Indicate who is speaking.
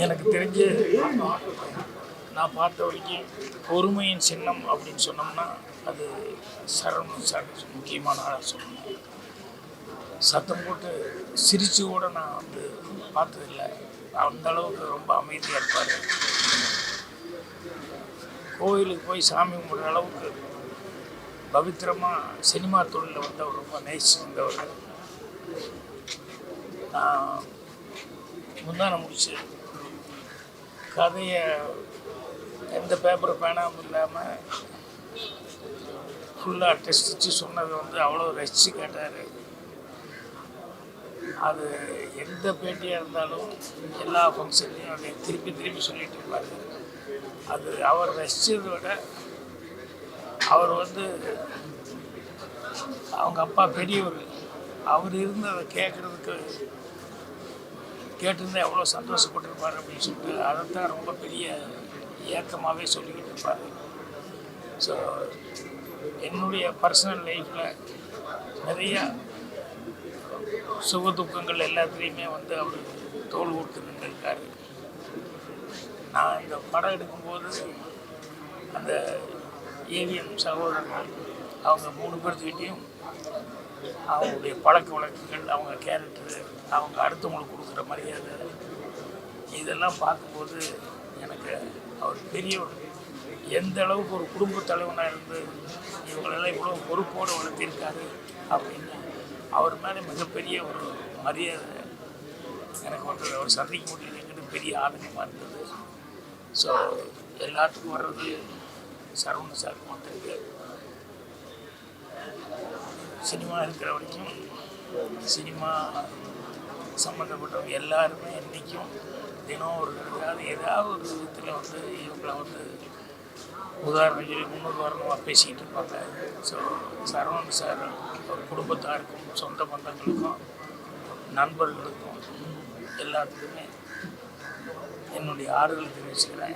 Speaker 1: எனக்கு தெரிஞ்சு நான் பார்த்த வரைக்கும் பொறுமையின் சின்னம் அப்படின்னு சொன்னோம்னா அது சரவணன் சார் முக்கியமான ஆளாக சொல்லணும். சத்தம் போட்டு சிரித்து கூட நான் வந்து பார்த்ததில்லை. அந்த அளவுக்கு ரொம்ப அமைதியாக இருப்பார். கோயிலுக்கு போய் சாமி கும்பிட்ற அளவுக்கு பவித்திரமாக சினிமா தொழிலில் வந்து அவர் ரொம்ப நேசிச்சு வந்தவர். நான் முந்தான முடிச்சு கதையை எந்த பேப்பர் பேனாமல் இல்லாமல் ஃபுல்லாக டெஸ்டிச்சு சொன்னது வந்து அவ்வளோ ரசித்து கேட்டார். அது எந்த பேட்டியாக இருந்தாலும் எல்லா ஃபங்க்ஷன்லையும் அதை திருப்பி திருப்பி சொல்லிட்டு இருப்பார். அது அவர் ரசித்ததை விட அவர் வந்து அவங்க அப்பா பெரியவர், அவர் இருந்து அதை கேட்டிருந்தா எவ்வளோ சந்தோஷப்பட்டிருப்பார் அப்படின்னு சொல்லிட்டு அதைத்தான் ரொம்ப பெரிய ஏக்கமாகவே சொல்லிக்கிட்டு இருப்பார். ஸோ என்னுடைய பர்சனல் லைஃப்பில் நிறையா சுக துக்கங்கள் எல்லாத்துலேயுமே வந்து அவர் தோல் கொடுத்து நின்றுருக்காரு. நான் இந்த படம் எடுக்கும்போது அந்த ஏவிஎம் சகோதரர்கள் அவங்க 3 பேர்த்துக்கிட்டையும் அவங்களுடைய பழக்க வழக்கங்கள், அவங்க கேரக்டரு, அவங்க அடுத்தவங்களுக்கு கொடுக்குற மரியாதை, இதெல்லாம் பார்க்கும்போது எனக்கு அவர் பெரியவர், எந்த அளவுக்கு ஒரு குடும்ப தலைவனாக இருந்து இவங்களெல்லாம் இவ்வளோ பொறுப்போடு வளர்த்திருக்காரு அப்படின்னு அவர் மேலே மிகப்பெரிய ஒரு மரியாதை எனக்கு வந்து அவர் சந்திக்க முடியலைங்கிறது பெரிய ஆதங்கமாக இருந்தது. ஸோ எல்லாத்துக்கும் வர்றது சரவணன் சார் வந்துருக்கு. சினிமா இருக்கிற வரைக்கும் சினிமா சம்மந்தப்பட்டவங்க எல்லாருமே இன்றைக்கும் தினம் ஒரு ஏதாவது ஒரு விதத்தில் வந்து இவங்களை வந்து உதாரணம் சொல்லி முன்னுதாரணமாக பேசிக்கிட்டு இருப்பாங்க. ஸோ சரவணன் சார் ஒரு குடும்பத்தாருக்கும் சொந்த பந்தங்களுக்கும் நண்பர்களுக்கும் எல்லாத்துக்குமே என்னுடைய ஆறுதல் தெரிவிச்சுக்கிறேன்.